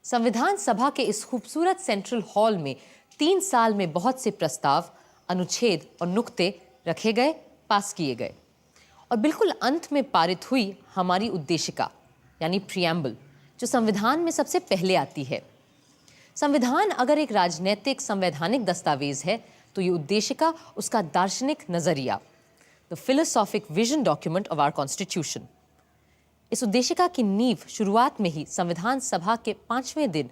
संविधान सभा के इस खूबसूरत सेंट्रल हॉल में 3 साल में बहुत से प्रस्ताव, अनुच्छेद और नुक्ते रखे गए, पास किए गए और बिल्कुल अंत में पारित हुई हमारी उद्देशिका यानी प्रियम्बल, जो संविधान में सबसे पहले आती है। संविधान अगर एक राजनीतिक संवैधानिक दस्तावेज है तो ये उद्देशिका उसका दार्शनिक नजरिया, the philosophic vision document of our constitution. इस उद्देशिका की नींव शुरुआत में ही संविधान सभा के 5वें दिन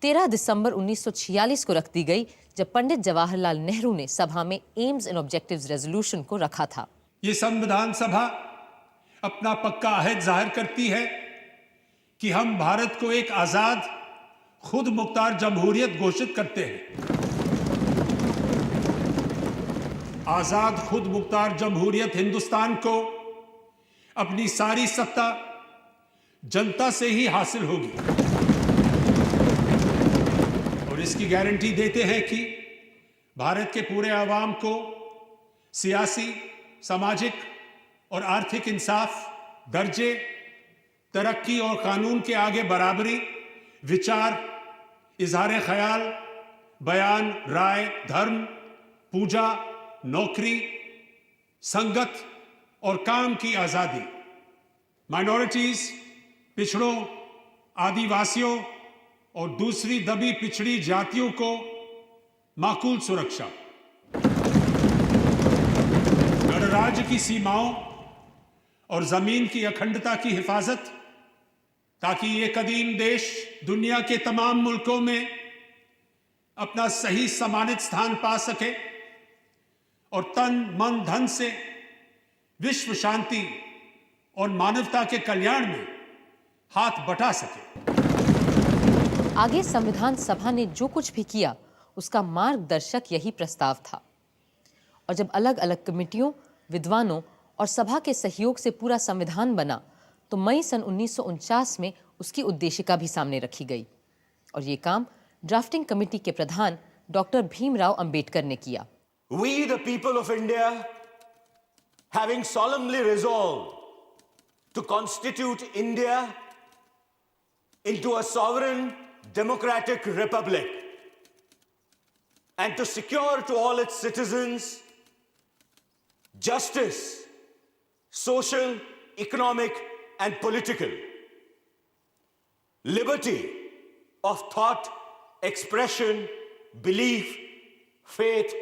13 दिसंबर 1946 को रख दी गई, जब पंडित जवाहरलाल नेहरू ने सभा में एम्स एंड ऑब्जेक्टिव्स रेजोल्यूशन को रखा था। ये संविधान सभा अपना पक्का अहद जाहिर करती है कि हम भारत को एक आजाद खुद मुख्तार जमहूरियत घोषित करते हैं। आजाद खुद मुख्तार जमहूरियत हिंदुस्तान को अपनी सारी सत्ता जनता से ही हासिल होगी और इसकी गारंटी देते हैं कि भारत के पूरे आवाम को सियासी, सामाजिक और आर्थिक इंसाफ, दर्जे, तरक्की और कानून के आगे बराबरी, विचार, इजहार ख्याल, बयान, राय, धर्म, पूजा, नौकरी, संगत और काम की आजादी, माइनॉरिटीज, पिछड़ों, आदिवासियों और दूसरी दबी पिछड़ी जातियों को माकूल सुरक्षा, गणराज्य की सीमाओं और जमीन की अखंडता की हिफाजत, ताकि ये कदीम देश दुनिया के तमाम मुल्कों में अपना सही सम्मानित स्थान पा सके और तन, मन, धन से विश्व शांति और मानवता के कल्याण में हाथ बटा सके। आगे संविधान सभा ने जो कुछ भी किया उसका मार्गदर्शक यही प्रस्ताव था और जब अलग अलग कमिटियों, विद्वानों और सभा के सहयोग से पूरा संविधान बना तो मई सन 1949 में उसकी उद्देशिका भी सामने रखी गई और ये काम ड्राफ्टिंग कमेटी के प्रधान डॉक्टर भीमराव अंबेडकर ने किया। We the people of India, having solemnly resolved to constitute India into a sovereign democratic republic and to secure to all its citizens justice, social, economic and political, liberty of thought, expression, belief, faith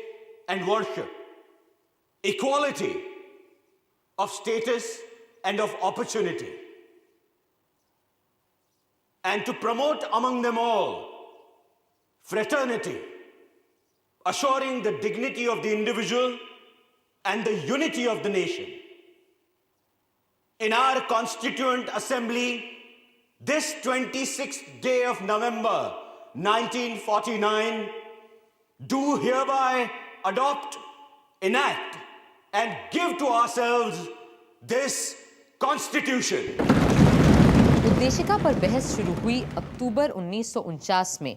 and worship, equality of status and of opportunity, and to promote among them all fraternity, assuring the dignity of the individual and the unity of the nation. In our Constituent Assembly, this 26th day of November 1949, do hereby adopt, enact, and give to ourselves this Constitution. उद्देशिका पर बहस शुरू हुई अक्टूबर 1949 में,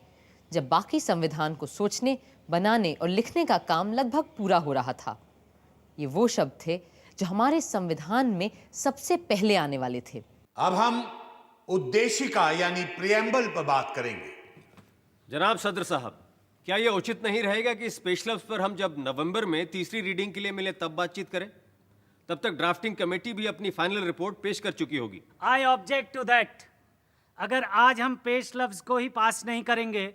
जब बाकी संविधान को सोचने, बनाने और लिखने का काम लगभग पूरा हो रहा था। ये वो शब्द थे जो हमारे संविधान में सबसे पहले आने वाले थे। अब हम उद्देशिका यानी प्रियम्बल पर बात करेंगे। जनाब सदर साहब, क्या यह उचित नहीं रहेगा कि स्पेशल पर हम जब नवंबर में तीसरी रीडिंग के लिए मिले तब बातचीत करें? तब तक ड्राफ्टिंग कमेटी भी अपनी फाइनल रिपोर्ट पेश कर चुकी होगी। I object to that. अगर आज हम पेश लफ्ज को ही पास नहीं करेंगे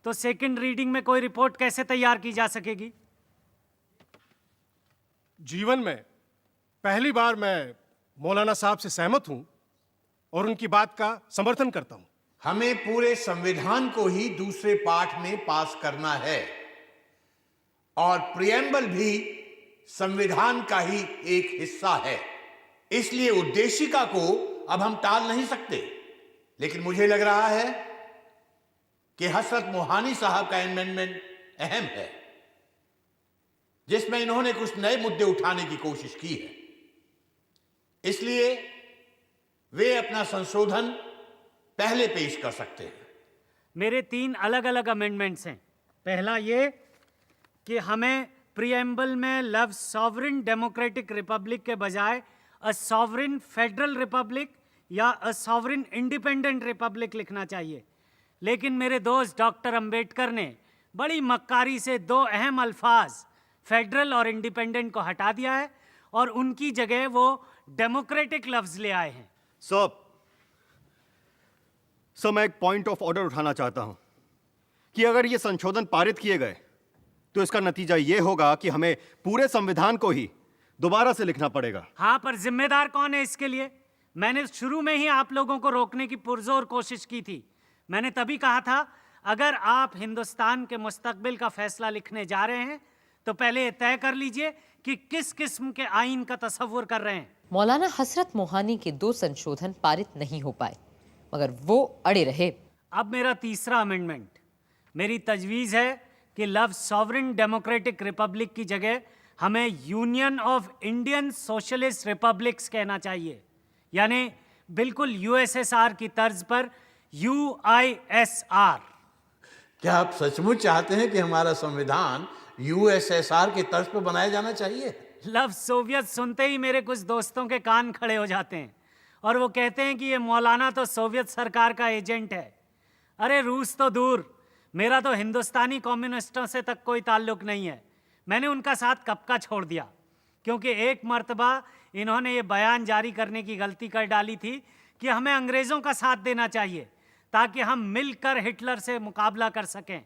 तो सेकंड रीडिंग में कोई रिपोर्ट कैसे तैयार की जा सकेगी? जीवन में पहली बार मैं मौलाना साहब से सहमत हूं और उनकी बात का समर्थन करता हूं। हमें पूरे संविधान को ही दूसरे पाठ में पास करना है और प्रियम्बल भी संविधान का ही एक हिस्सा है। इसलिए उद्देशिका को अब हम टाल नहीं सकते, लेकिन मुझे लग रहा है कि हसरत मोहानी साहब का अमेंडमेंट अहम है, जिसमें इन्होंने कुछ नए मुद्दे उठाने की कोशिश की है। इसलिए वे अपना संशोधन पहले पेश कर सकते हैं। मेरे 3 अलग अलग अमेंडमेंट्स हैं। पहला ये कि हमें प्रीएम्बल में लफ्ज सॉवरेन डेमोक्रेटिक रिपब्लिक के बजाय अ सॉवरेन फेडरल रिपब्लिक या अ सॉवरेन इंडिपेंडेंट रिपब्लिक लिखना चाहिए। लेकिन मेरे दोस्त डॉक्टर अंबेडकर ने बड़ी मक्कारी से दो अहम अल्फाज फेडरल और इंडिपेंडेंट को हटा दिया है और उनकी जगह वो डेमोक्रेटिक लफ्ज ले आए हैं। सर मैं एक पॉइंट ऑफ ऑर्डर उठाना चाहता हूं कि अगर ये संशोधन पारित किए गए तो इसका नतीजा ये होगा कि हमें पूरे संविधान को ही दोबारा से लिखना पड़ेगा। हाँ, पर जिम्मेदार कौन है इसके लिए? मैंने शुरू में ही आप लोगों को रोकने की पुरजोर कोशिश की थी। मैंने तभी कहा था अगर आप हिंदुस्तान के मुस्तकबिल का फैसला लिखने जा रहे हैं तो पहले ये तय कर लीजिए कि किस किस्म के आइन का तसव्वुर कर रहे हैं। मौलाना हसरत मोहानी के 2 संशोधन पारित नहीं हो पाए मगर वो अड़े रहे। अब मेरा तीसरा अमेंडमेंट, मेरी तजवीज़ है कि लफ्ज़ सॉवरेन डेमोक्रेटिक रिपब्लिक की जगह हमें union of Indian socialist republics कहना चाहिए, यानी बिल्कुल यूएसएसआर की तर्ज पर UISR। क्या आप सचमुच चाहते हैं कि हमारा संविधान यूएसएसआर की तर्ज पर बनाया जाना चाहिए? लफ्ज़ सोवियत सुनते ही मेरे कुछ दोस्तों के कान खड़े हो जाते हैं और वो कहते हैं कि ये मौलाना तो सोवियत सरकार का एजेंट है। अरे रूस तो दूर, मेरा तो हिंदुस्तानी कम्युनिस्टों से तक कोई ताल्लुक नहीं है। मैंने उनका साथ कब का छोड़ दिया, क्योंकि एक मर्तबा इन्होंने ये बयान जारी करने की गलती कर डाली थी कि हमें अंग्रेज़ों का साथ देना चाहिए ताकि हम मिलकर हिटलर से मुकाबला कर सकें।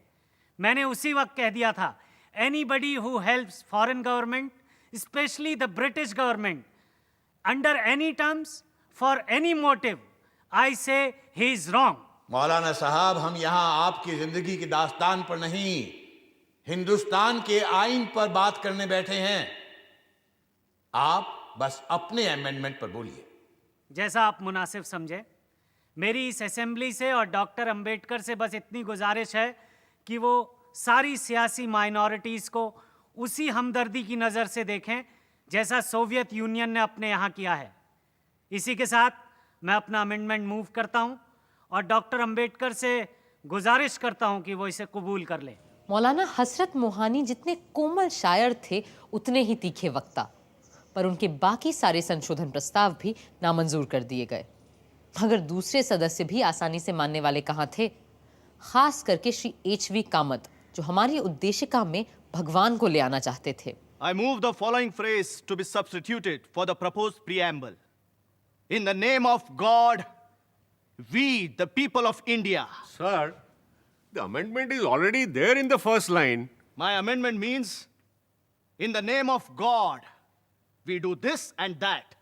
मैंने उसी वक्त कह दिया था, anybody who helps foreign government, especially the British government, under any terms for any motive, I say he is wrong. मौलाना साहब, हम यहां आपकी जिंदगी की दास्तान पर नहीं, हिंदुस्तान के आइन पर बात करने बैठे हैं। आप बस अपने अमेंडमेंट पर बोलिए। जैसा आप मुनासिब समझे। मेरी इस असेंबली से और डॉक्टर अंबेडकर से बस इतनी गुजारिश है कि वो सारी सियासी माइनॉरिटीज़ को उसी हमदर्दी की नज़र से देखें जैसा सोवियत यूनियन ने अपने यहाँ किया है। इसी के साथ मैं अपना अमेंडमेंट मूव करता हूँ और डॉक्टर अंबेडकर से गुजारिश करता हूँ कि वो इसे कबूल कर लें। मौलाना हसरत मोहानी जितने कोमल शायर थे उतने ही तीखे वक्ता, पर उनके बाकी सारे संशोधन प्रस्ताव भी नामंजूर कर दिए गए। मगर दूसरे सदस्य भी आसानी से मानने वाले कहाँ थे, खास करके श्री HV कामत, जो हमारी उद्देशिका में भगवान को ले आना चाहते थे। I move the following phrase to be substituted for the proposed preamble. In the name of God, we, the people of India. Sir, the amendment is already there in the first line. My amendment means, in the name of God, we do this and that.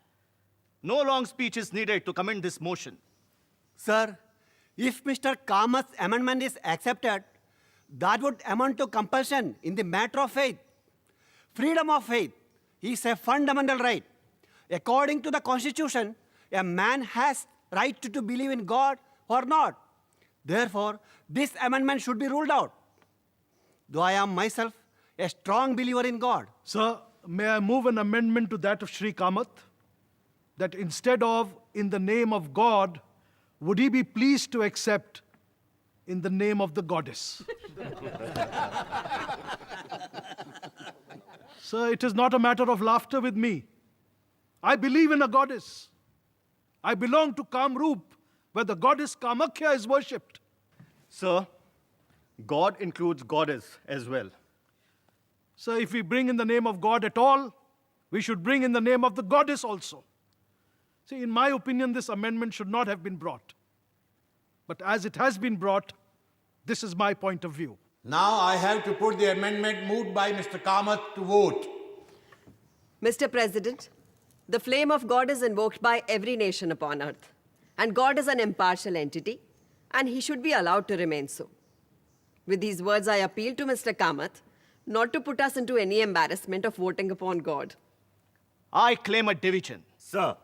No long speech is needed to commend this motion. Sir, if Mr. Kamat's amendment is accepted, that would amount to compulsion in the matter of faith. Freedom of faith is a fundamental right. According to the Constitution, a man has right to believe in God or not. Therefore, this amendment should be ruled out. Though I am myself a strong believer in God. Sir, may I move an amendment to that of Shri Kamath? That instead of in the name of God, would he be pleased to accept in the name of the goddess? Sir, it is not a matter of laughter with me. I believe in a goddess. I belong to Kamrup, where the goddess Kamakhya is worshipped. Sir, God includes goddess as well. So if we bring in the name of God at all, we should bring in the name of the goddess also. See, in my opinion, this amendment should not have been brought. But as it has been brought, this is my point of view. Now I have to put the amendment moved by Mr. Kamath to vote. Mr. President, the flame of God is invoked by every nation upon earth. And God is an impartial entity, and he should be allowed to remain so. With these words, I appeal to Mr. Kamath not to put us into any embarrassment of voting upon God. I claim a division. Sir,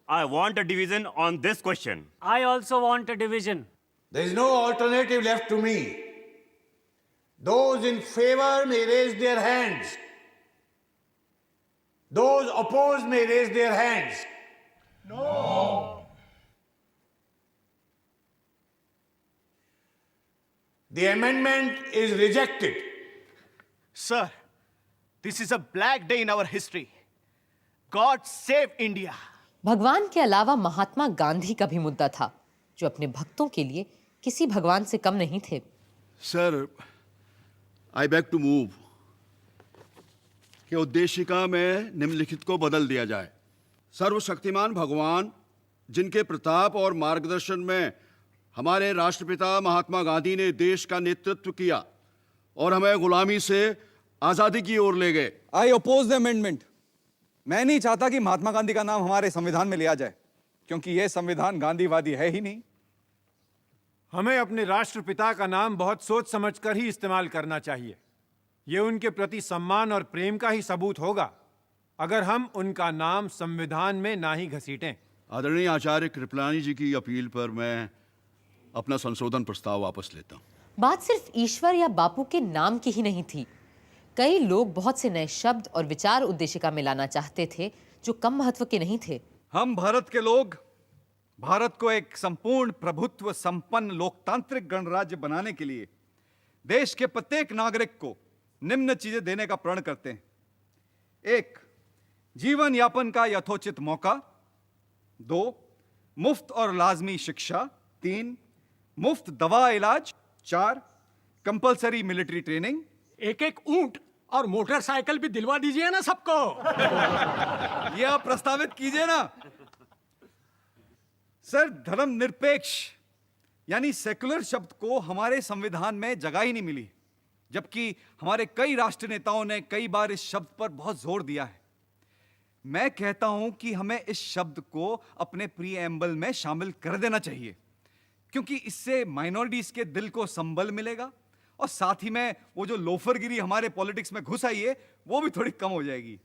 I want a division on this question. I also want a division. There is no alternative left to me. Those in favor may raise their hands. Those opposed may raise their hands. No. The amendment is rejected. Sir, this is a black day in our history. God save India. भगवान के अलावा महात्मा गांधी का भी मुद्दा था, जो अपने भक्तों के लिए किसी भगवान से कम नहीं थे। Sir, I beg to move कि उद्देशिका में निम्नलिखित को बदल दिया जाए। सर्वशक्तिमान भगवान जिनके प्रताप और मार्गदर्शन में हमारे राष्ट्रपिता महात्मा गांधी ने देश का नेतृत्व किया और हमें गुलामी से आजादी की ओर ले गए। आई ओपोज द अमेंडमेंट। मैं नहीं चाहता कि महात्मा गांधी का नाम हमारे संविधान में लिया जाए, क्योंकि यह संविधान गांधीवादी है ही नहीं। हमें अपने राष्ट्रपिता का नाम बहुत सोच समझकर ही इस्तेमाल करना चाहिए। यह उनके प्रति सम्मान और प्रेम का ही सबूत होगा अगर हम उनका नाम संविधान में ना ही घसीटें। आदरणीय आचार्य कृपलानी जी की अपील पर मैं अपना संशोधन प्रस्ताव वापस लेता हूं। बात सिर्फ ईश्वर या बापू के नाम की ही नहीं थी। कई लोग बहुत से नए शब्द और विचार उद्देशिका में लाना चाहते थे जो कम महत्व के नहीं थे। हम भारत के लोग भारत को एक संपूर्ण प्रभुत्व संपन्न लोकतांत्रिक गणराज्य बनाने के लिए देश के प्रत्येक नागरिक को निम्न चीजें देने का प्रण करते हैं। 1, जीवन यापन का यथोचित मौका। 2, मुफ्त और लाजमी शिक्षा। 3, मुफ्त दवा इलाज। 4, कंपलसरी मिलिट्री ट्रेनिंग। एक ऊंट और मोटरसाइकिल भी दिलवा दीजिए ना सबको। ये आप प्रस्तावित कीजिए ना। सर, धर्मनिरपेक्ष यानी सेकुलर शब्द को हमारे संविधान में जगह ही नहीं मिली, जबकि हमारे कई राष्ट्र नेताओं ने कई बार इस शब्द पर बहुत जोर दिया है। मैं कहता हूं कि हमें इस शब्द को अपने प्रीएम्बल में शामिल कर देना चाहिए, क्योंकि इससे माइनॉरिटीज के दिल को संबल मिलेगा और साथ ही में वो जो लोफरगिरी हमारे पॉलिटिक्स में घुस आई है वो भी थोड़ी कम हो जाएगी।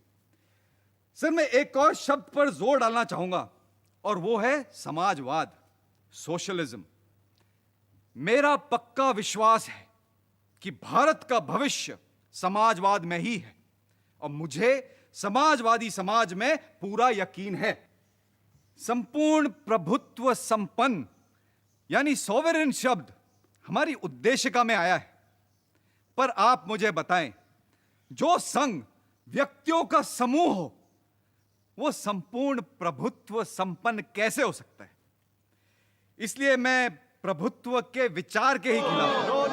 सर, मैं एक और शब्द पर जोर डालना चाहूंगा और वो है समाजवाद, सोशलिज्म। मेरा पक्का विश्वास है कि भारत का भविष्य समाजवाद में ही है और मुझे समाजवादी समाज में पूरा यकीन है। संपूर्ण प्रभुत्व संपन्न यानी सॉवरेन शब्द हमारी उद्देशिका में आया है, पर आप मुझे बताएं, जो संघ व्यक्तियों का समूह हो वो संपूर्ण प्रभुत्व संपन्न कैसे हो सकता है? इसलिए मैं प्रभुत्व के विचार के ही खिलाफ हूं।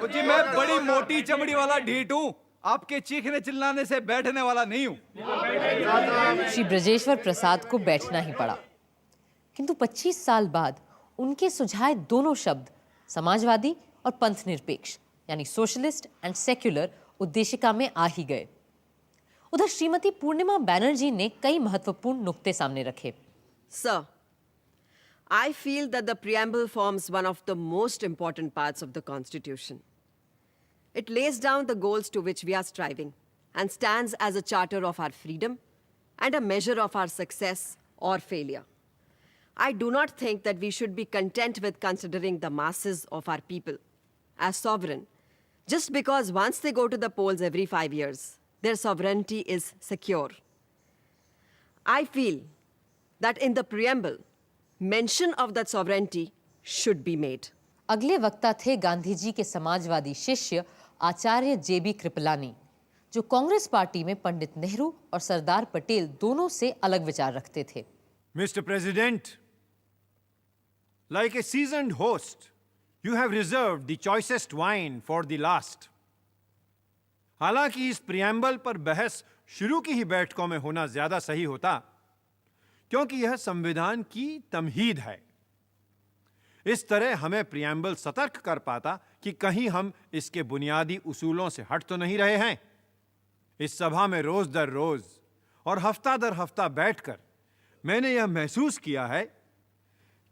जी, मैं बड़ी मोटी चमड़ी वाला ढीठ हूं, आपके चीखने चिल्लाने से बैठने वाला नहीं हूं। श्री ब्रजेश्वर प्रसाद को बैठना ही पड़ा, किंतु 25 साल बाद उनके सुझाए दोनों शब्द समाजवादी और पंथ निरपेक्ष यानी सोशलिस्ट एंड सेक्युलर उद्देशिका में आ ही गए। उधर श्रीमती पूर्णिमा बैनर्जी ने कई महत्वपूर्ण नुक्ते सामने रखे। Sir, I feel that the preamble forms one of the most important parts of the Constitution. It lays down the goals to which we are striving and stands as a charter of our freedom and a measure of our success or failure. I do not think that we should be content with considering the masses of our people as sovereign just because once they go to the polls every 5 years, their sovereignty is secure. I feel that in the preamble, mention of that sovereignty should be made. अगले वक्ता थे गांधी जी के समाजवादी शिष्य आचार्य जेबी कृपलानी, जो Congress party में पंडित नेहरू और सरदार पटेल दोनों से अलग विचार रखते थे। Mr. President, like a seasoned host, you have reserved the choicest wine for the last. हालांकि इस प्रियम्बल पर बहस शुरू की ही बैठकों में होना ज्यादा सही होता, क्योंकि यह संविधान की तमहीद है। इस तरह हमें प्रियम्बल सतर्क कर पाता कि कहीं हम इसके बुनियादी उसूलों से हट तो नहीं रहे हैं। इस सभा में रोज दर रोज और हफ्ता दर हफ्ता बैठकर मैंने यह महसूस किया है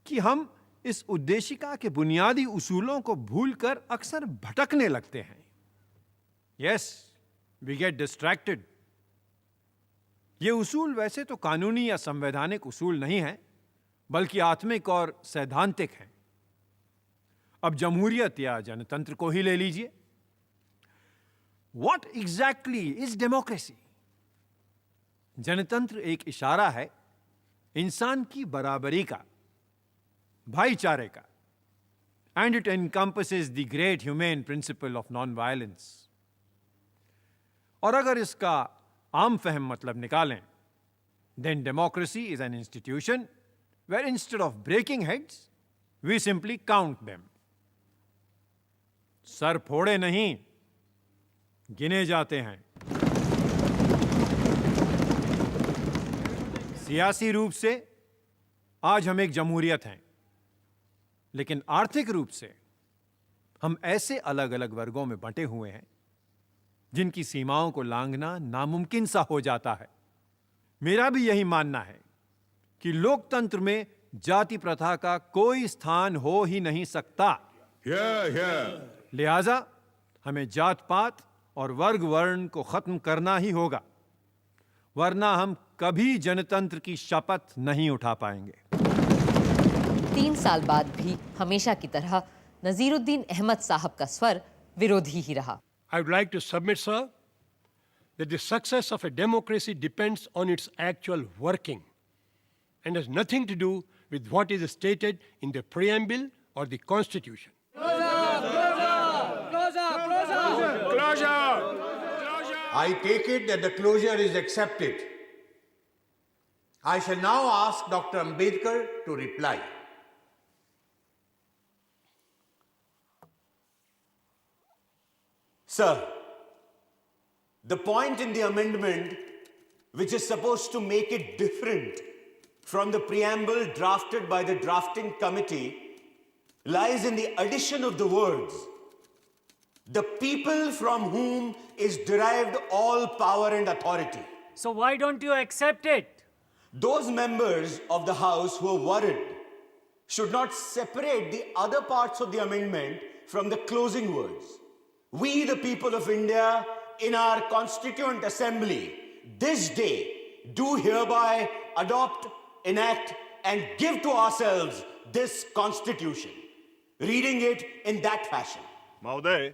कि हम इस उद्देशिका के बुनियादी उसूलों को भूलकर अक्सर भटकने लगते हैं। Yes, we get distracted. ये उसूल वैसे तो कानूनी या संवैधानिक उसूल नहीं है, बल्कि आत्मिक और सैद्धांतिक हैं। अब जमहूरियत या जनतंत्र को ही ले लीजिए। What exactly is democracy? जनतंत्र एक इशारा है इंसान की बराबरी का, भाईचारे का, and it encompasses the great humane principle of non-violence. और अगर इसका आम फहम मतलब निकालें, then democracy is an institution where instead of breaking heads, we simply count them. Sir फोड़े नहीं, गिने जाते हैं. सियासी रूप से आज हम एक जमहूरियत हैं, लेकिन आर्थिक रूप से हम ऐसे अलग अलग वर्गों में बंटे हुए हैं जिनकी सीमाओं को लांघना नामुमकिन सा हो जाता है. मेरा भी यही मानना है कि लोकतंत्र में जाति प्रथा का कोई स्थान हो ही नहीं सकता. लिहाजा हमें जात पात और वर्ग वर्ण को खत्म करना ही होगा, वरना हम कभी जनतंत्र की शपथ नहीं उठा पाएंगे. 3 साल बाद भी हमेशा की तरह नजीरुद्दीन अहमद साहब का स्वर विरोधी ही रहा. I would like to submit, sir, that the success of a democracy depends on its actual working and has nothing to do with what is stated in the preamble or the constitution. I take it that the closure is accepted. I shall now ask Dr. Ambedkar to reply. Sir, the point in the amendment which is supposed to make it different from the preamble drafted by the drafting committee lies in the addition of the words, "the people from whom is derived all power and authority." So why don't you accept it? Those members of the House who are worried should not separate the other parts of the amendment from the closing words. We, the people of India, in our Constituent Assembly, this day, do hereby adopt, enact, and give to ourselves this Constitution. Reading it in that fashion. महोदय,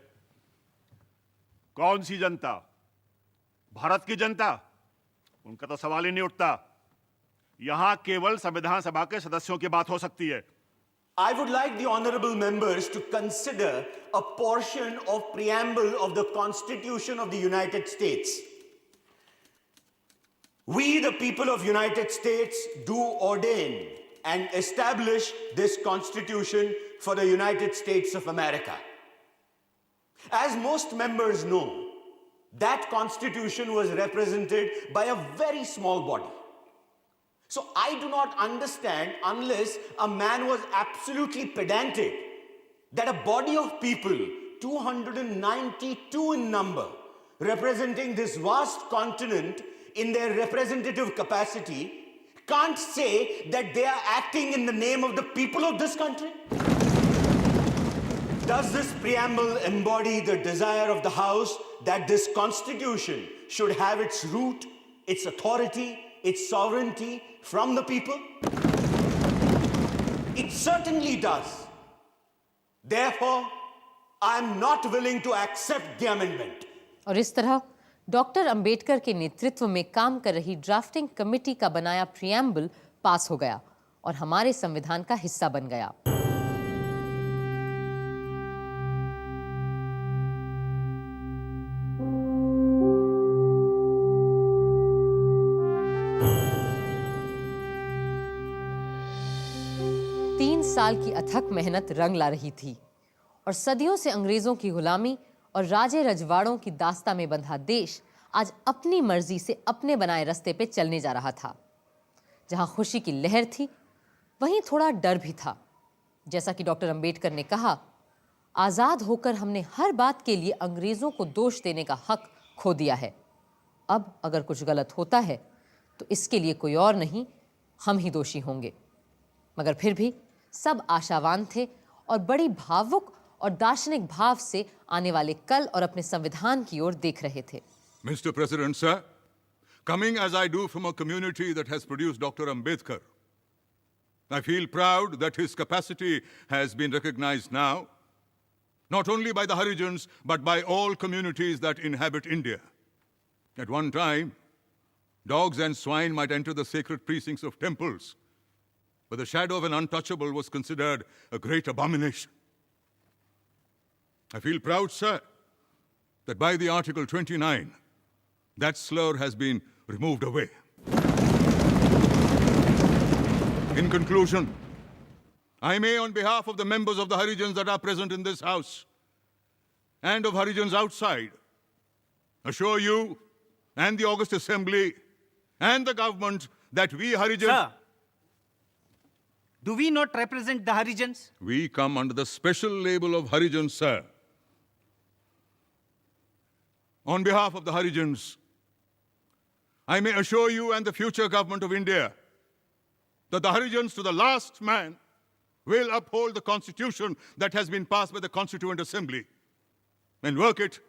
कौन सी जनता? भारत की जनता? उनका तो सवाल ही नहीं उठता. यहां केवल संविधान सभा के सदस्यों की बात हो सकती है. I would like the honorable members to consider a portion of preamble of the Constitution of the United States. We, the people of United States, do ordain and establish this Constitution for the United States of America. As most members know, that Constitution was represented by a very small body. So I do not understand, unless a man was absolutely pedantic, that a body of people, 292 in number, representing this vast continent in their representative capacity, can't say that they are acting in the name of the people of this country. Does this preamble embody the desire of the House that this Constitution should have its root, its authority, its sovereignty from the people? It certainly does. Therefore, I am not willing to accept the amendment. और इस तरह doctor Ambedkar के नेतृत्व में काम कर रही drafting committee का बनाया प्रियम्बल पास हो गया और हमारे संविधान का हिस्सा बन गया. साल की अथक मेहनत रंग ला रही थी और सदियों से अंग्रेजों की गुलामी और राजे रजवाड़ों की दास्ता में बंधा देश आज अपनी मर्जी से अपने बनाए रास्ते पे चलने जा रहा था. जहां खुशी की लहर थी, वहीं थोड़ा डर भी था. जैसा कि डॉक्टर अंबेडकर ने कहा, आजाद होकर हमने हर बात के लिए अंग्रेजों को दोष देने का हक खो दिया है. अब अगर कुछ गलत होता है तो इसके लिए कोई और नहीं, हम ही दोषी होंगे. मगर फिर भी सब आशावान थे और बड़ी भावुक और दार्शनिक भाव से आने वाले कल और अपने संविधान की ओर देख रहे थे. Mr. President, sir, coming as I do from a community that has produced Dr. Ambedkar, I feel proud that his capacity has been recognized now, not only by the Harijans, but by all communities that inhabit India. At one time, dogs and swine might enter the sacred precincts of temples, but the shadow of an untouchable was considered a great abomination. I feel proud, sir, that by the Article 29, that slur has been removed away. In conclusion, I may, on behalf of the members of the Harijans that are present in this house and of Harijans outside, assure you and the August Assembly and the government that we Harijans... Sir, do we not represent the Harijans? We come under the special label of Harijans, sir. On behalf of the Harijans, I may assure you and the future government of India that the Harijans to the last man will uphold the constitution that has been passed by the Constituent Assembly and work it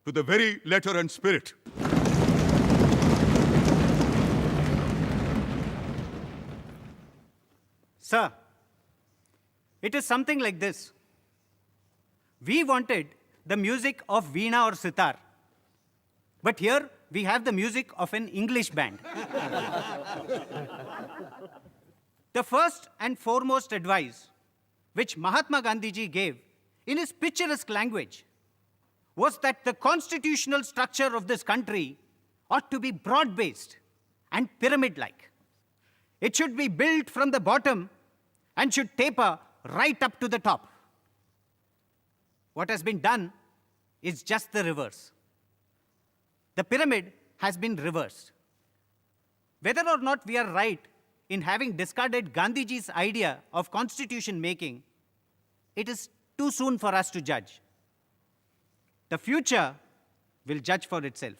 to the very letter and spirit. Sir, it is something like this. We wanted the music of Veena or Sitar, but here we have the music of an English band. The first and foremost advice which Mahatma Gandhi ji gave in his picturesque language was that the constitutional structure of this country ought to be broad-based and pyramid-like. It should be built from the bottom and should taper right up to the top. What has been done is just the reverse. The pyramid has been reversed. Whether or not we are right in having discarded Gandhiji's idea of constitution making, it is too soon for us to judge. The future will judge for itself.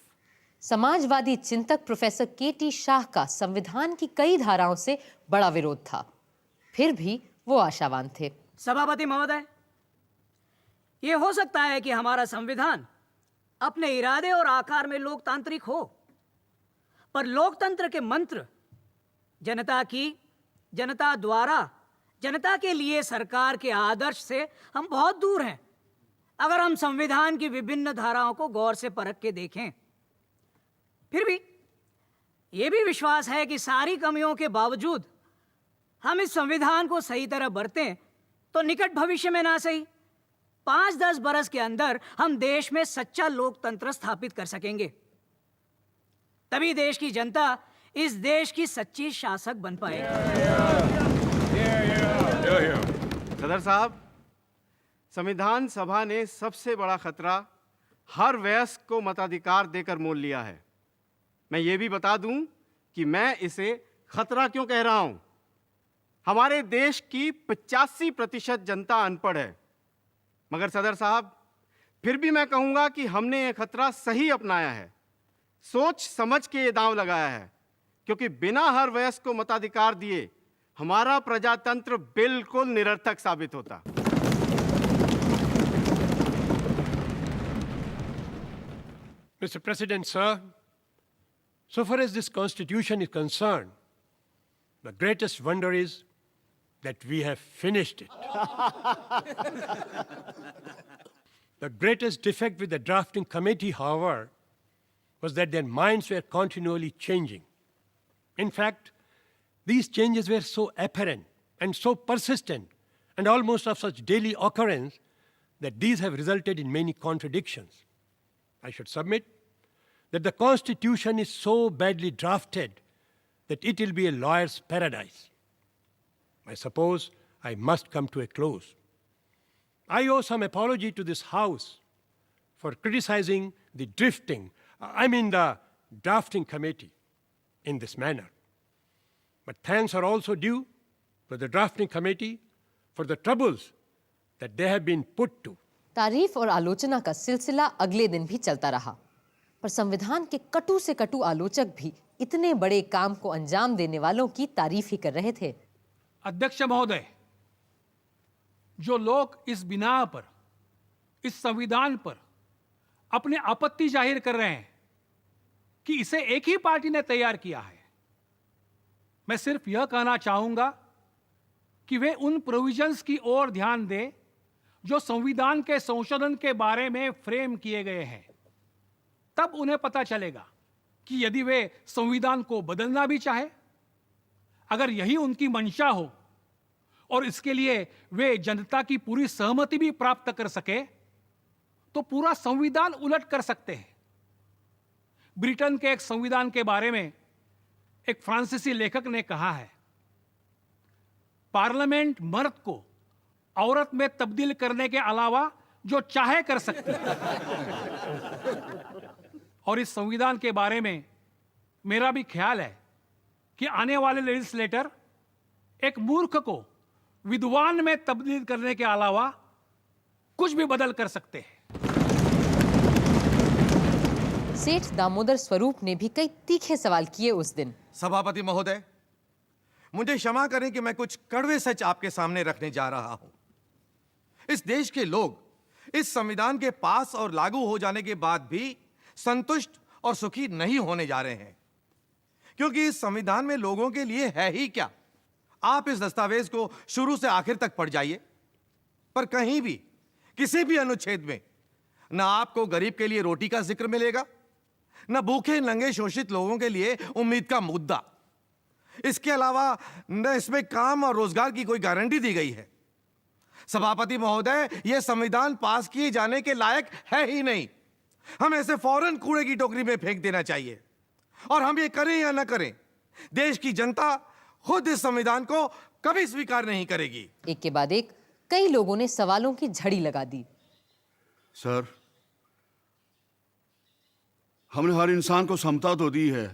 Samajwadi चिंतक professor K.T.. Shah का संविधान की कई धाराओं से बड़ा विरोध था, फिर भी वो आशावान थे। सभापति महोदय, ये हो सकता है कि हमारा संविधान अपने इरादे और आकार में लोकतांत्रिक हो, पर लोकतंत्र के मंत्र जनता की, जनता द्वारा, जनता के लिए सरकार के आदर्श से हम बहुत दूर हैं। अगर हम संविधान की विभिन्न धाराओं को गौर से परख के देखें, फिर भी ये भी विश्वास है कि सारी कमियों के बावजूद हम इस संविधान को सही तरह बरतें तो निकट भविष्य में ना सही 5-10 बरस के अंदर हम देश में सच्चा लोकतंत्र स्थापित कर सकेंगे। तभी देश की जनता इस देश की सच्ची शासक बन पाएगी। सदर साहब, संविधान सभा ने सबसे बड़ा खतरा हर वयस्क को मताधिकार देकर मोल लिया है। मैं ये भी बता दूं कि मैं इसे खतरा क्यों कह रहा हूं। हमारे देश की 85% जनता अनपढ़ है, मगर सदर साहब फिर भी मैं कहूंगा कि हमने ये खतरा सही अपनाया है, सोच समझ के ये दांव लगाया है, क्योंकि बिना हर वयस्क को मताधिकार दिए हमारा प्रजातंत्र बिल्कुल निरर्थक साबित होता। Mr. President, sir, so far as this Constitution is concerned, the greatest wonder is that we have finished it. The greatest defect with the drafting committee, however, was that their minds were continually changing. In fact, these changes were so apparent and so persistent and almost of such daily occurrence that these have resulted in many contradictions. I should submit that the Constitution is so badly drafted that it will be a lawyer's paradise. I suppose I must come to a close. I owe some apology to this House for criticizing the the drafting committee in this manner. But thanks are also due to the drafting committee for the troubles that they have been put to. तारीफ और आलोचना का सिलसिला अगले दिन भी चलता रहा, पर संविधान के कटु से कटु आलोचक भी इतने बड़े काम को अंजाम देने वालों की तारीफ ही कर रहे थे। अध्यक्ष महोदय, जो लोग इस बिना पर, इस संविधान पर अपने आपत्ति जाहिर कर रहे हैं कि इसे एक ही पार्टी ने तैयार किया है, मैं सिर्फ यह कहना चाहूंगा कि वे उन प्रोविजंस की ओर ध्यान दें जो संविधान के संशोधन के बारे में फ्रेम किए गए हैं। तब उन्हें पता चलेगा कि यदि वे संविधान को बदलना भी चाहे, अगर यही उनकी मंशा हो और इसके लिए वे जनता की पूरी सहमति भी प्राप्त कर सके, तो पूरा संविधान उलट कर सकते हैं। ब्रिटेन के एक संविधान के बारे में एक फ्रांसीसी लेखक ने कहा है, पार्लियामेंट मर्द को औरत में तब्दील करने के अलावा जो चाहे कर सकती है। और इस संविधान के बारे में मेरा भी ख्याल है कि आने वाले लेजिस्लेटर एक मूर्ख को विद्वान में तब्दील करने के अलावा कुछ भी बदल कर सकते हैं। सेठ दामोदर स्वरूप ने भी कई तीखे सवाल किए उस दिन। सभापति महोदय, मुझे क्षमा करें कि मैं कुछ कड़वे सच आपके सामने रखने जा रहा हूं। इस देश के लोग इस संविधान के पास और लागू हो जाने के बाद भी संतुष्ट और सुखी नहीं होने जा रहे हैं, क्योंकि इस संविधान में लोगों के लिए है ही क्या। आप इस दस्तावेज को शुरू से आखिर तक पढ़ जाइए, पर कहीं भी किसी भी अनुच्छेद में ना आपको गरीब के लिए रोटी का जिक्र मिलेगा, न भूखे नंगे शोषित लोगों के लिए उम्मीद का मुद्दा। इसके अलावा न इसमें काम और रोजगार की कोई गारंटी दी गई है। सभापति महोदय, यह संविधान पास किए जाने के लायक है ही नहीं। हम ऐसे फौरन कूड़े की टोकरी में फेंक देना चाहिए। और हम ये करें या ना करें, देश की जनता खुद इस संविधान को कभी स्वीकार नहीं करेगी। एक के बाद एक कई लोगों ने सवालों की झड़ी लगा दी। सर, हमने हर इंसान को समता तो दी है,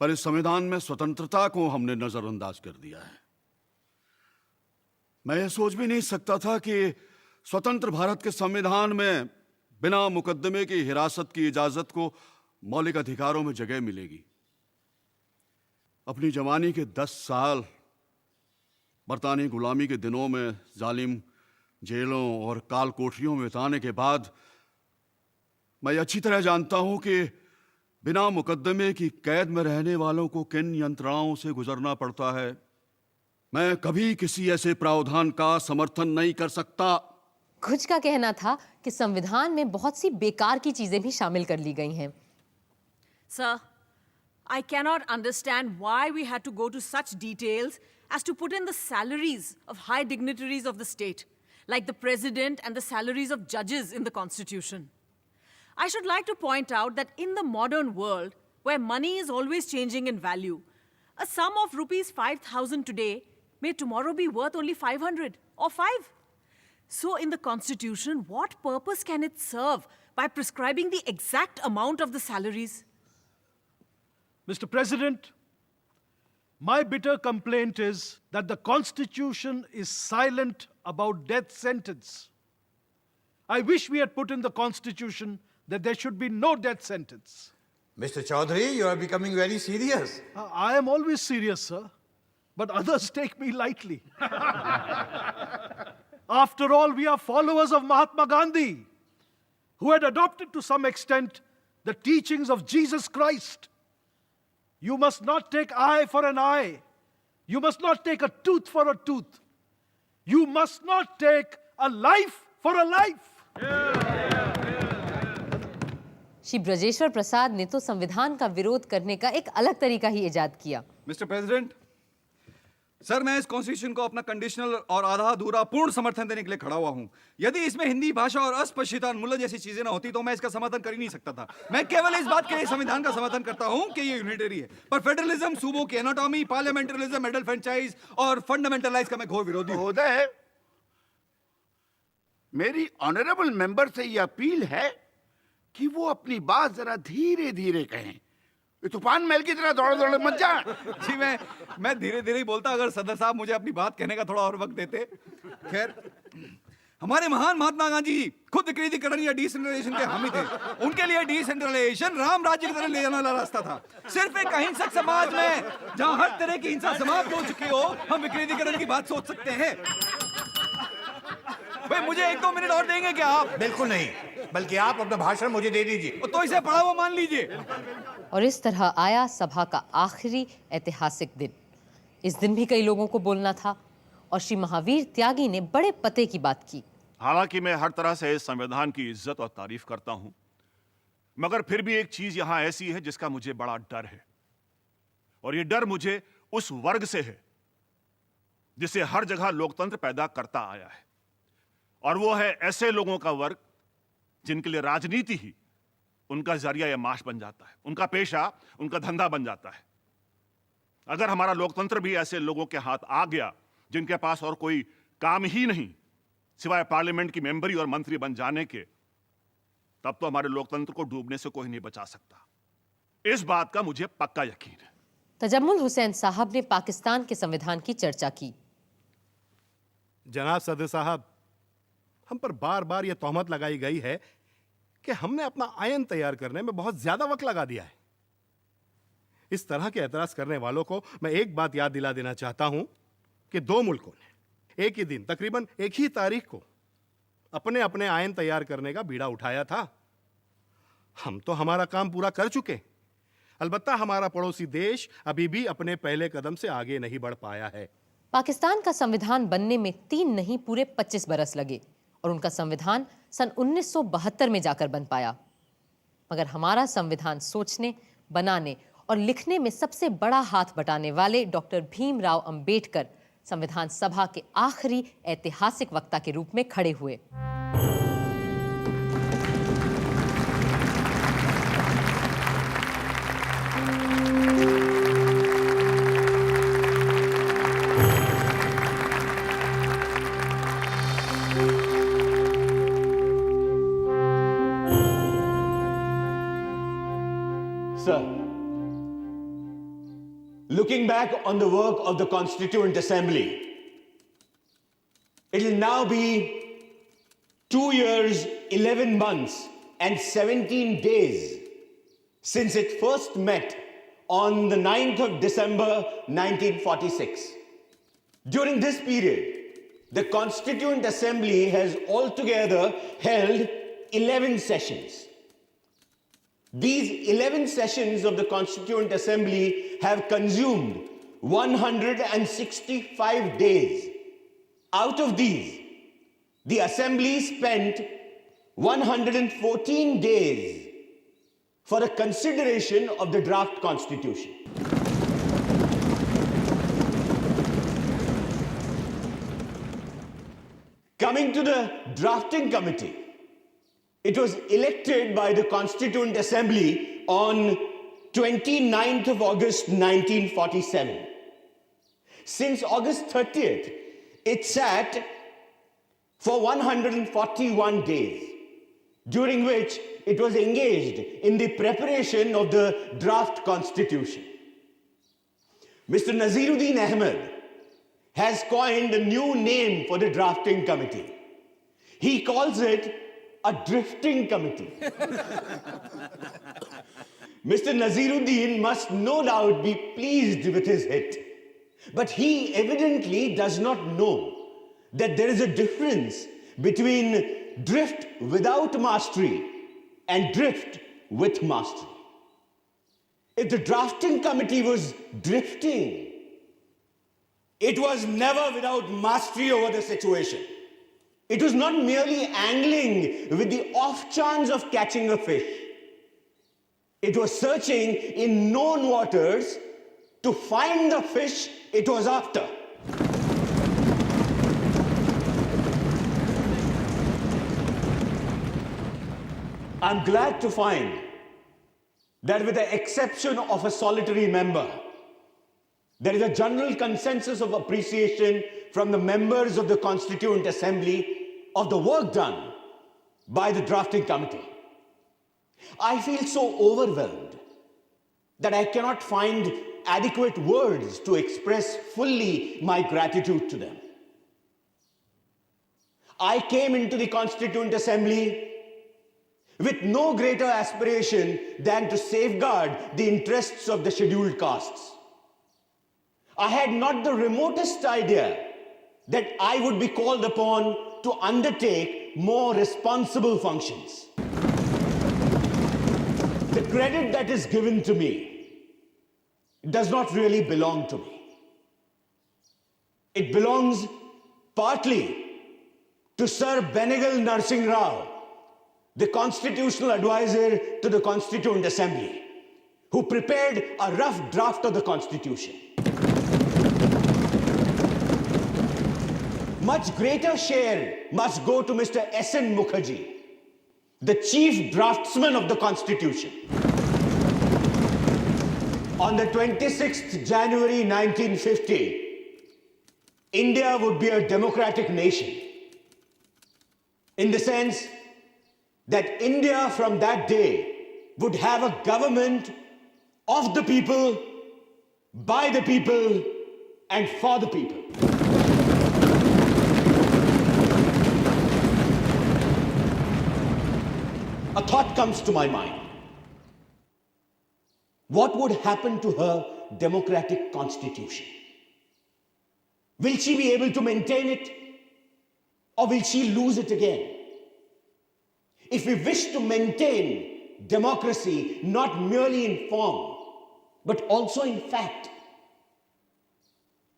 पर इस संविधान में स्वतंत्रता को हमने नजरअंदाज कर दिया है। मैं यह सोच भी नहीं सकता था कि स्वतंत्र भारत के संविधान में बिना मुकदमे की हिरासत की इजाजत को मौलिक अधिकारों में जगह मिलेगी। अपनी जवानी के 10 साल बरतानी गुलामी के दिनों में जालिम जेलों और काल कोठरियों में बिताने के बाद मैं अच्छी तरह जानता हूं कि बिना मुकदमे की कैद में रहने वालों को किन यंत्रणाओं से गुजरना पड़ता है। मैं कभी किसी ऐसे प्रावधान का समर्थन नहीं कर सकता। कुछ का कहना था कि संविधान में बहुत सी बेकार की चीजें भी शामिल कर ली गई हैं। Sir, I cannot understand why we had to go to such details as to put in the salaries of high dignitaries of the state, like the president and the salaries of judges in the Constitution. I should like to point out that in the modern world, where money is always changing in value, a sum of rupees 5,000 today may tomorrow be worth only 500 or 5. So in the Constitution, what purpose can it serve by prescribing the exact amount of the salaries? Mr. President, my bitter complaint is that the Constitution is silent about death sentence. I wish we had put in the Constitution that there should be no death sentence. Mr. Chaudhary, you are becoming very serious. I am always serious, sir, but others take me lightly. After all, we are followers of Mahatma Gandhi, who had adopted to some extent the teachings of Jesus Christ. You must not take eye for an eye. You must not take a tooth for a tooth. You must not take a life for a life. Shri Brajeshwar प्रसाद ने तो संविधान का विरोध करने का एक अलग तरीका ही इजाद किया। मिस्टर प्रेसिडेंट, सर, मैं इस कॉन्स्टिट्यूशन को अपना कंडीशनल और आधा अधूरा पूर्ण समर्थन देने के लिए खड़ा हुआ हूं। यदि इसमें हिंदी भाषा और अस्पृश्यता उन्मूलन जैसी चीजें ना होती तो मैं इसका समर्थन कर ही नहीं सकता था। मैं केवल इस बात के लिए संविधान का समर्थन करता हूं कि ये यूनिटरी है, पर फेडरलिज्म, सूबों की एनाटॉमी, पार्लियामेंटरिज्म, एडल्ट फ्रेंचाइज और फंडामेंटलाइज का मैं घोर विरोधी हूं। मेरी ऑनरेबल मेंबर से ये अपील है कि वो अपनी बात जरा धीरे धीरे कहें। तूफान महल की तरह दौड़ दौड़ मत जा। जी, मैं धीरे धीरे ही बोलता अगर सदर साहब मुझे अपनी बात कहने का थोड़ा और वक्त देते। खैर, हमारे महान महात्मा गांधी जी खुद विकेंद्रीकरण या डिसेंट्रलाइजेशन के हामी थे। उनके लिए डिसेंट्रलाइजेशन राम राज्य की तरह ले जाने वाला रास्ता था। सिर्फ एक अहिंसक समाज में जहां हर तरह की हिंसा समाप्त हो चुकी हो, हम विकेंद्रीकरण की बात सोच सकते हैं। भाई, मुझे 1-2 मिनट और देंगे क्या आप? बिल्कुल नहीं, बल्कि आप अपना भाषण मुझे दे दीजिए। तो इसे पढ़ा हुआ मान लीजिए। और इस तरह आया सभा का आखिरी ऐतिहासिक दिन। इस दिन भी कई लोगों को बोलना था और श्री महावीर त्यागी ने बड़े पते की बात की। हालांकि मैं हर तरह से इस संविधान की इज्जत और तारीफ करता हूं, मगर फिर भी एक चीज यहां ऐसी है जिसका मुझे बड़ा डर है, और ये डर मुझे उस वर्ग से है जिसे हर जगह लोकतंत्र पैदा करता आया है, और वो है ऐसे लोगों का वर्ग जिनके लिए राजनीति ही उनका जरिया या माश बन जाता है, उनका पेशा, उनका धंधा बन जाता है। अगर हमारा लोकतंत्र भी ऐसे लोगों के हाथ आ गया जिनके पास और कोई काम ही नहीं सिवाय पार्लियामेंट की मेंबरी और मंत्री बन जाने के, तब तो हमारे लोकतंत्र को डूबने से कोई नहीं बचा सकता। इस बात का मुझे पक्का यकीन है। तजम्मुल हुसैन साहब ने पाकिस्तान के संविधान की चर्चा की। जनाब सदर साहब, हम पर बार बार यह तोहमत लगाई गई है कि हमने अपना आयन तैयार करने में बहुत ज्यादा वक्त लगा दिया है। इस तरह के एतराज करने वालों को मैं एक बात याद दिला देना चाहता हूं कि दो मुल्कों ने एक ही दिन, तकरीबन एक ही तारीख को अपने अपने आयन तैयार करने का बीड़ा उठाया था। हम तो हमारा काम पूरा कर चुके, अलबत्ता हमारा पड़ोसी देश अभी भी अपने पहले कदम से आगे नहीं बढ़ पाया है। पाकिस्तान का संविधान बनने में 3 नहीं पूरे 25 बरस लगे और उनका संविधान सन 1972 में जाकर बन पाया। मगर हमारा संविधान सोचने, बनाने और लिखने में सबसे बड़ा हाथ बटाने वाले डॉक्टर भीमराव अंबेडकर संविधान सभा के आखिरी ऐतिहासिक वक्ता के रूप में खड़े हुए। Sir, looking back on the work of the Constituent Assembly, it will now be 2 years, 11 months, and 17 days since it first met on the 9th of December 1946. During this period, the Constituent Assembly has altogether held 11 sessions. These 11 sessions of the Constituent Assembly have consumed 165 days. Out of these, the Assembly spent 114 days for the consideration of the draft Constitution. Coming to the drafting committee, it was elected by the Constituent Assembly on 29th of August 1947. Since August 30th, it sat for 141 days, during which it was engaged in the preparation of the draft Constitution. Mr. Naziruddin Ahmed has coined a new name for the drafting committee. He calls it a drifting committee. Mr. Naziruddin must no doubt be pleased with his hit, but he evidently does not know that there is a difference between drift without mastery and drift with mastery. If the drafting committee was drifting, it was never without mastery over the situation. It was not merely angling with the off chance of catching a fish. It was searching in known waters to find the fish it was after. I'm glad to find that with the exception of a solitary member, there is a general consensus of appreciation from the members of the Constituent Assembly of the work done by the drafting committee. I feel so overwhelmed that I cannot find adequate words to express fully my gratitude to them. I came into the Constituent Assembly with no greater aspiration than to safeguard the interests of the scheduled castes. I had not the remotest idea that I would be called upon to undertake more responsible functions. The credit that is given to me does not really belong to me. It belongs partly to Sir Benegal Narsingh Rao, the constitutional advisor to the Constituent Assembly, who prepared a rough draft of the Constitution. Much greater share must go to Mr. S.N. Mukherjee, the chief draftsman of the Constitution. On the 26th January 1950, India would be a democratic nation, in the sense that India from that day would have a government of the people, by the people, and for the people. A thought comes to my mind. What would happen to her democratic constitution? Will she be able to maintain it, or will she lose it again? If we wish to maintain democracy not merely in form, but also in fact,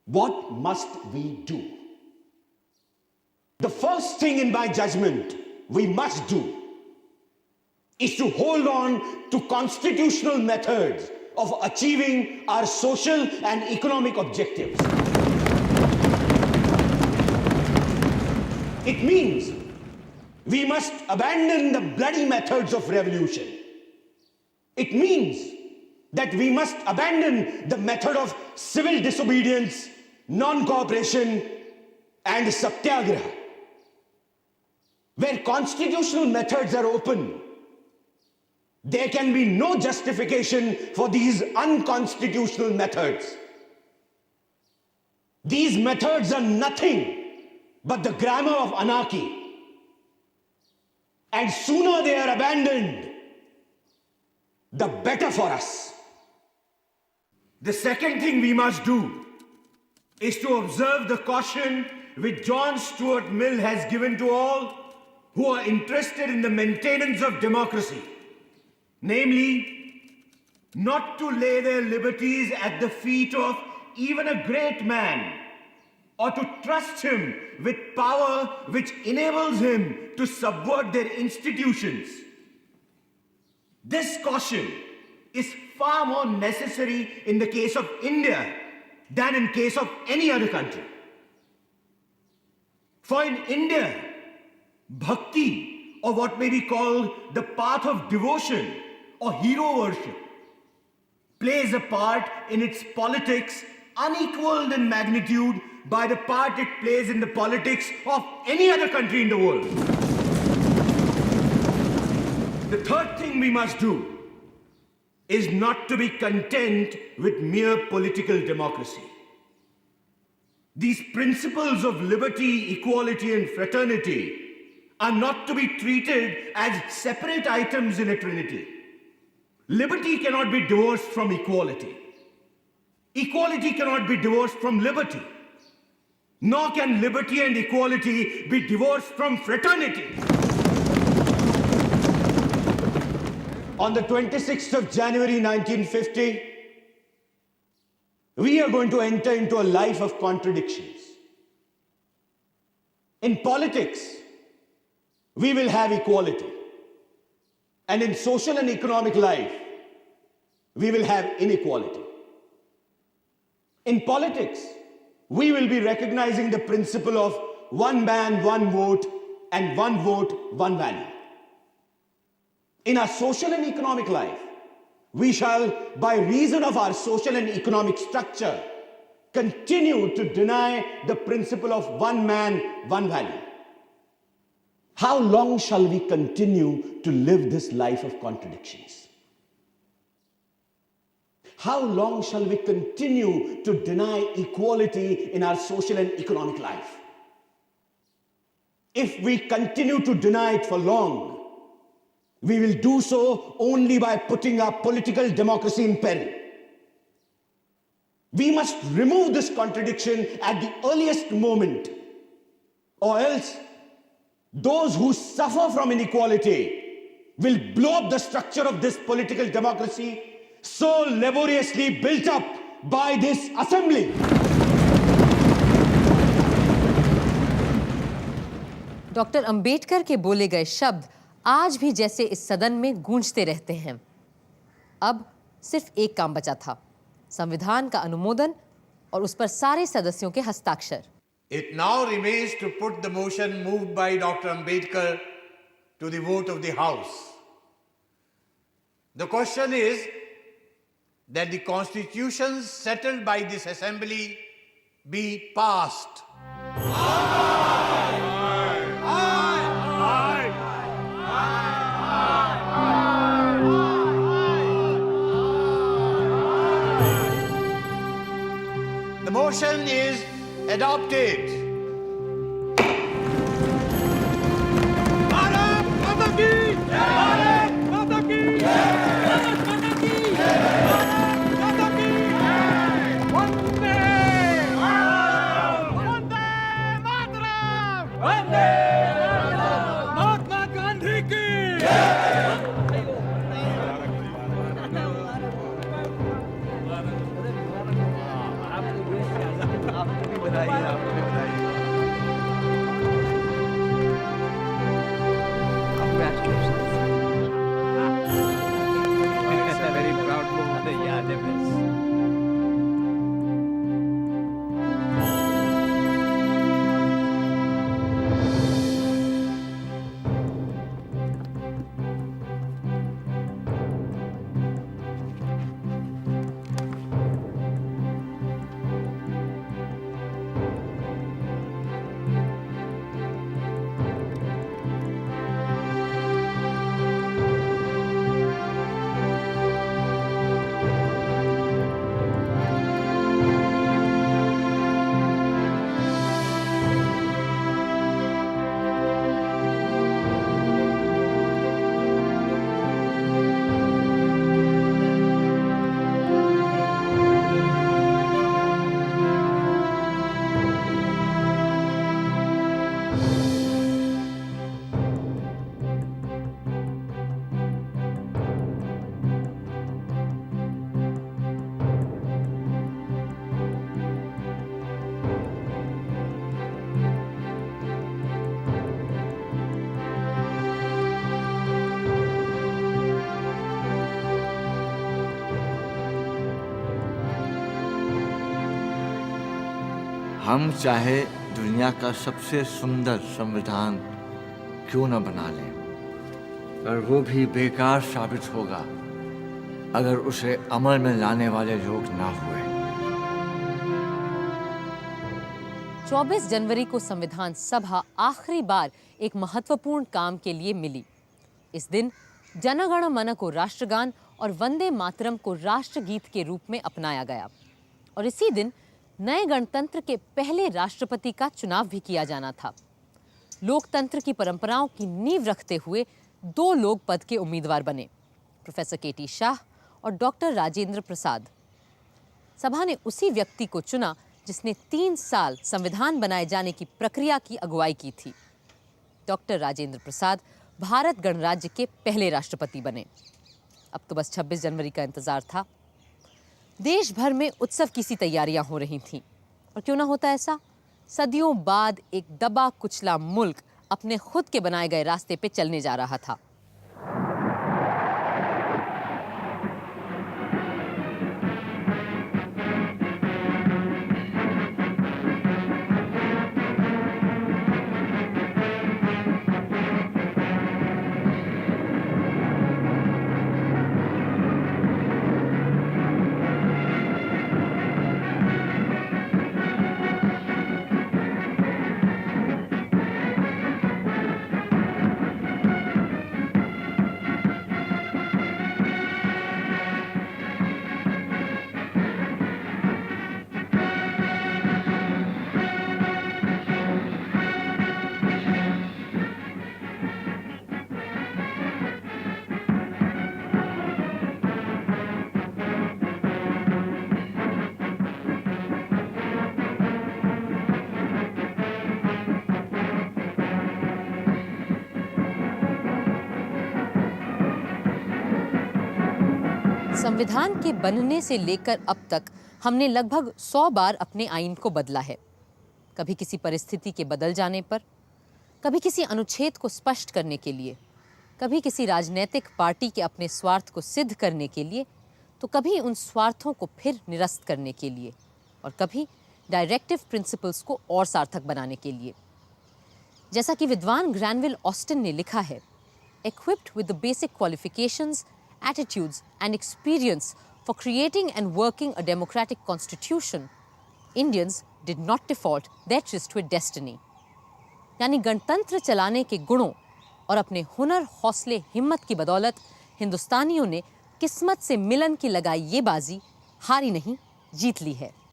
what must we do? The first thing in my judgment we must do is to hold on to constitutional methods of achieving our social and economic objectives. It means we must abandon the bloody methods of revolution. It means that we must abandon the method of civil disobedience, non-cooperation, and satyagraha. Where constitutional methods are open, there can be no justification for these unconstitutional methods. These methods are nothing but the grammar of anarchy. And sooner they are abandoned, the better for us. The second thing we must do is to observe the caution which John Stuart Mill has given to all who are interested in the maintenance of democracy. Namely, not to lay their liberties at the feet of even a great man, or to trust him with power which enables him to subvert their institutions. This caution is far more necessary in the case of India than in case of any other country. For in India, bhakti, or what may be called the path of devotion or hero worship, plays a part in its politics unequaled in magnitude by the part it plays in the politics of any other country in the world. The third thing we must do is not to be content with mere political democracy. These principles of liberty, equality, and fraternity are not to be treated as separate items in a trinity. Liberty cannot be divorced from equality. Equality cannot be divorced from liberty. Nor can liberty and equality be divorced from fraternity. On the 26th of January 1950, we are going to enter into a life of contradictions. In politics, we will have equality. And in social and economic life, we will have inequality. In politics, we will be recognizing the principle of one man, one vote, and one vote, one value. In our social and economic life, we shall, by reason of our social and economic structure, continue to deny the principle of one man, one value. How long shall we continue to live this life of contradictions? How long shall we continue to deny equality in our social and economic life? If we continue to deny it for long, we will do so only by putting our political democracy in peril. We must remove this contradiction at the earliest moment, or else those who suffer from inequality will blow up the structure of this political democracy so laboriously built up by this assembly. Doctor Ambedkar के बोले गए शब्द आज भी जैसे इस सदन में गूंजते रहते हैं। अब सिर्फ एक काम बचा था, संविधान का अनुमोदन और उस पर सारे सदस्यों के हस्ताक्षर। It now remains to put the motion moved by Dr. Ambedkar to the vote of the House. The question is that the constitutions settled by this assembly be passed. The motion is adopted. Mahatma Gandhi की हम चाहे दुनिया का सबसे सुंदर संविधान क्यों न बना लें, पर वो भी बेकार साबित होगा अगर उसे अमल में लाने वाले लोग ना हुए। 24 जनवरी को संविधान सभा आखिरी बार एक महत्वपूर्ण काम के लिए मिली। इस दिन जन गण मन को राष्ट्रगान और वंदे मातरम को राष्ट्रगीत के रूप में अपनाया गया और इसी दिन नए गणतंत्र के पहले राष्ट्रपति का चुनाव भी किया जाना था। लोकतंत्र की परंपराओं की नींव रखते हुए 2 लोग पद के उम्मीदवार बने, प्रोफेसर केटी शाह और डॉक्टर राजेंद्र प्रसाद। सभा ने उसी व्यक्ति को चुना जिसने 3 साल संविधान बनाए जाने की प्रक्रिया की अगुवाई की थी। डॉक्टर राजेंद्र प्रसाद भारत गणराज्य के पहले राष्ट्रपति बने। अब तो बस 26 जनवरी का इंतजार था। देश भर में उत्सव की सी तैयारियां हो रही थीं और क्यों ना होता ऐसा, सदियों बाद एक दबा कुचला मुल्क अपने खुद के बनाए गए रास्ते पे चलने जा रहा था। संविधान के बनने से लेकर अब तक हमने लगभग 100 बार अपने आईन को बदला है। कभी किसी परिस्थिति के बदल जाने पर, कभी किसी अनुच्छेद को स्पष्ट करने के लिए, कभी किसी राजनीतिक पार्टी के अपने स्वार्थ को सिद्ध करने के लिए, तो कभी उन स्वार्थों को फिर निरस्त करने के लिए और कभी डायरेक्टिव प्रिंसिपल्स को और सार्थक बनाने के लिए। जैसा कि विद्वान ग्रैनविल ऑस्टिन ने लिखा है, equipped with the basic qualifications, attitudes and experience for creating and working a democratic constitution, Indians did not default their tryst with destiny. यानी गणतंत्र चलाने के गुणों और अपने हुनर, हौसले, हिम्मत की बदौलत हिंदुस्तानियों ने किस्मत से मिलन की लगाई ये बाजी हारी नहीं, जीत ली है।